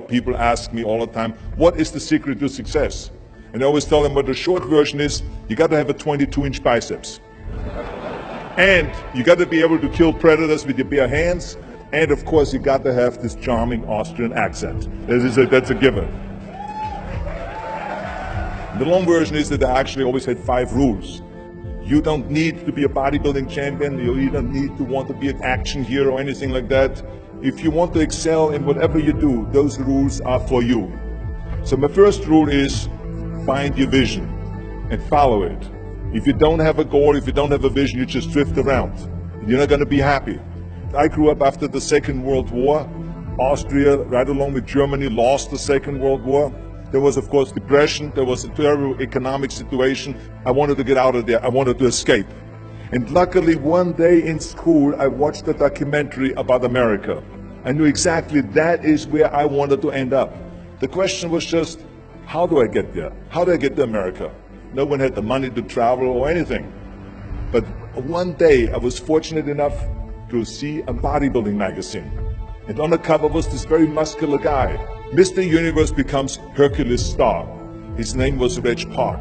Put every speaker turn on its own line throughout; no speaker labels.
People ask me all the time, what is the secret to success? And I always tell them what the short version is, you got to have a 22-inch biceps. And you got to be able to kill predators with your bare hands. And of course, you got to have this charming Austrian accent. That's a given. The long version is that I actually always had 5 rules. You don't need to be a bodybuilding champion. You don't need to want to be an action hero or anything like that. If you want to excel in whatever you do, those rules are for you. So my first rule is find your vision and follow it. If you don't have a goal, if you don't have a vision, you just drift around. You're not going to be happy. I grew up after the Second World War. Austria, right along with Germany, lost the Second World War. There was, of course, depression. There was a terrible economic situation. I wanted to get out of there. I wanted to escape. And luckily, one day in school, I watched a documentary about America. I knew exactly that is where I wanted to end up. The question was just, how do I get there? How do I get to America? No one had the money to travel or anything. But one day, I was fortunate enough to see a bodybuilding magazine. And on the cover was this very muscular guy. Mr. Universe becomes Hercules star. His name was Reg Park.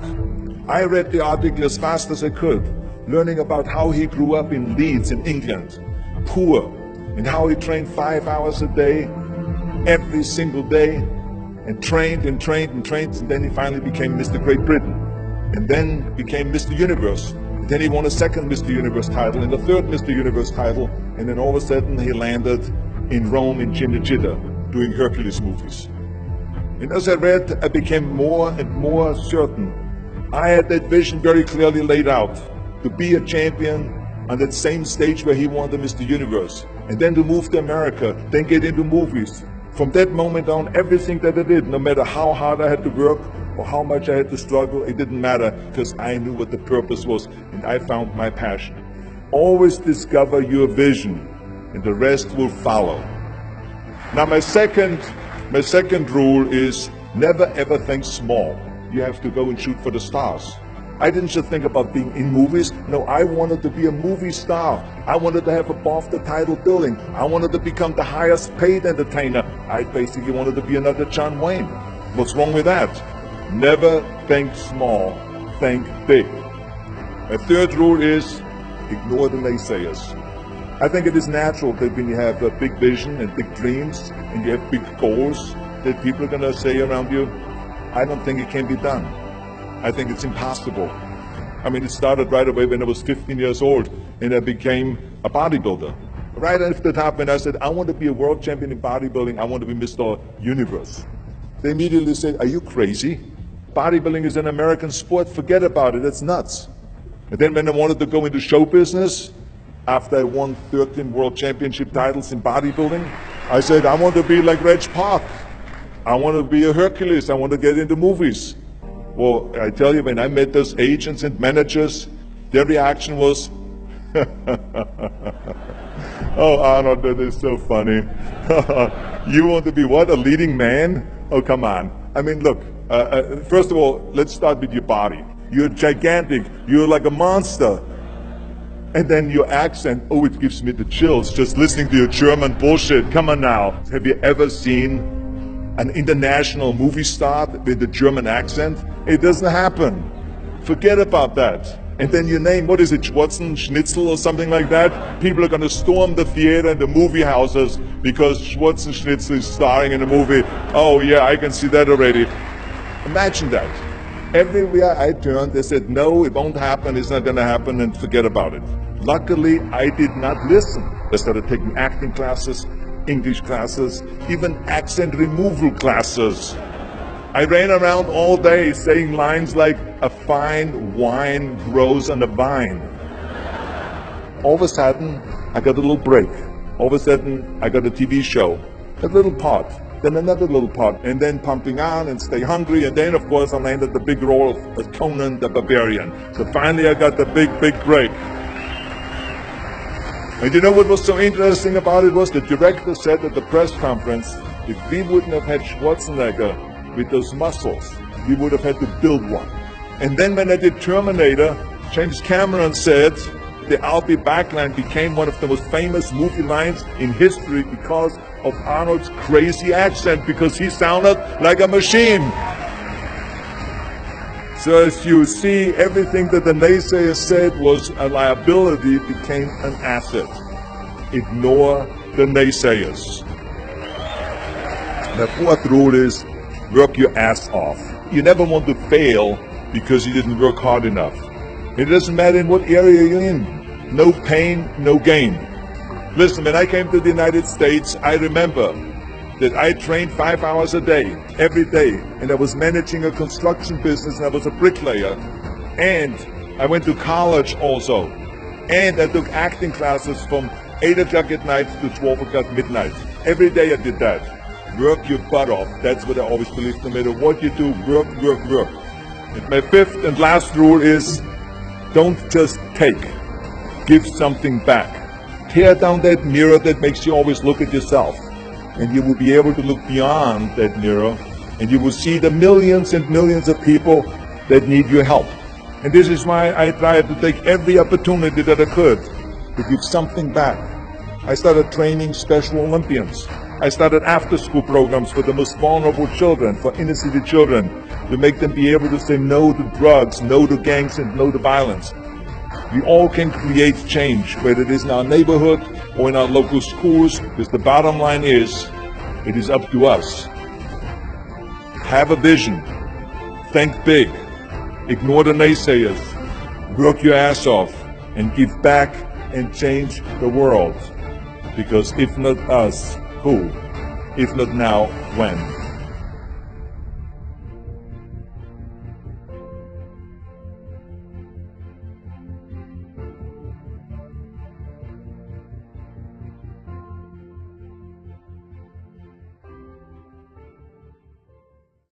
I read the article as fast as I could, learning about how he grew up in Leeds in England, poor, and how he trained 5 hours a day, every single day, and trained and trained and trained, and then he finally became Mr. Great Britain, and then became Mr. Universe. And then he won a second Mr. Universe title and a third Mr. Universe title, and then all of a sudden he landed in Rome in Cinecittà, doing Hercules movies. And as I read, I became more and more certain. I had that vision very clearly laid out, to be a champion on that same stage where he won the Mr. Universe, and then to move to America, then get into movies. From that moment on, everything that I did, no matter how hard I had to work or how much I had to struggle, it didn't matter, because I knew what the purpose was, and I found my passion. Always discover your vision, and the rest will follow. Now my second rule is never ever think small. You have to go and shoot for the stars. I didn't just think about being in movies. No, I wanted to be a movie star. I wanted to have above the title billing. I wanted to become the highest paid entertainer. I basically wanted to be another John Wayne. What's wrong with that? Never think small, think big. My third rule is ignore the naysayers. I think it is natural that when you have a big vision and big dreams and you have big goals, that people are going to say around you, I don't think it can be done. I think it's impossible. I mean, it started right away when I was 15 years old and I became a bodybuilder. Right after that, when I said, I want to be a world champion in bodybuilding, I want to be Mr. Universe. They immediately said, are you crazy? Bodybuilding is an American sport, forget about it, that's nuts. And then when I wanted to go into show business, after I won 13 world championship titles in bodybuilding, I said, I want to be like Reg Park. I want to be a Hercules. I want to get into movies. Well, I tell you, when I met those agents and managers, their reaction was, oh, Arnold, that is so funny. You want to be what, a leading man? Oh, come on. I mean, look, first of all, let's start with your body. You're gigantic. You're like a monster. And then your accent, oh, it gives me the chills just listening to your German bullshit. Come on now. Have you ever seen an international movie star with a German accent? It doesn't happen. Forget about that. And then your name, what is it, Schwarzen, Schnitzel or something like that? People are going to storm the theater and the movie houses because Schwarzen Schnitzel is starring in a movie. Oh yeah, I can see that already. Imagine that. Everywhere I turned, they said, no, it won't happen, it's not going to happen, and forget about it. Luckily, I did not listen. I started taking acting classes, English classes, even accent removal classes. I ran around all day saying lines like, a fine wine grows on a vine. All of a sudden, I got a little break. All of a sudden, I got a TV show, a little part. Then another little part, and then Pumping On and Stay Hungry, and then of course I landed the big role of Conan the Barbarian. So finally I got the big break. And you know what was so interesting about it was the director said at the press conference, if we wouldn't have had Schwarzenegger with those muscles, we would have had to build one. And then when I did Terminator, James Cameron said, the I'll be back line became one of the most famous movie lines in history because of Arnold's crazy accent, because he sounded like a machine. So as you see, everything that the naysayers said was a liability became an asset. Ignore the naysayers. The fourth rule is work your ass off. You never want to fail because you didn't work hard enough. It doesn't matter in what area you're in. No pain, no gain. Listen, when I came to the United States, I remember that I trained 5 hours a day, every day, and I was managing a construction business, and I was a bricklayer, and I went to college also, and I took acting classes from 8 o'clock at night to 12 o'clock midnight. Every day I did that. Work your butt off. That's what I always believe. No matter what you do, work, work, work. And my fifth and last rule is, don't just take. Give something back. Tear down that mirror that makes you always look at yourself. And you will be able to look beyond that mirror, and you will see the millions and millions of people that need your help. And this is why I tried to take every opportunity that I could to give something back. I started training Special Olympians. I started after-school programs for the most vulnerable children, for inner city children, to make them be able to say no to drugs, no to gangs, and no to violence. We all can create change, whether it is in our neighborhood or in our local schools, because the bottom line is, it is up to us. Have a vision. Think big. Ignore the naysayers. Work your ass off and give back and change the world. Because if not us, who? If not now, when?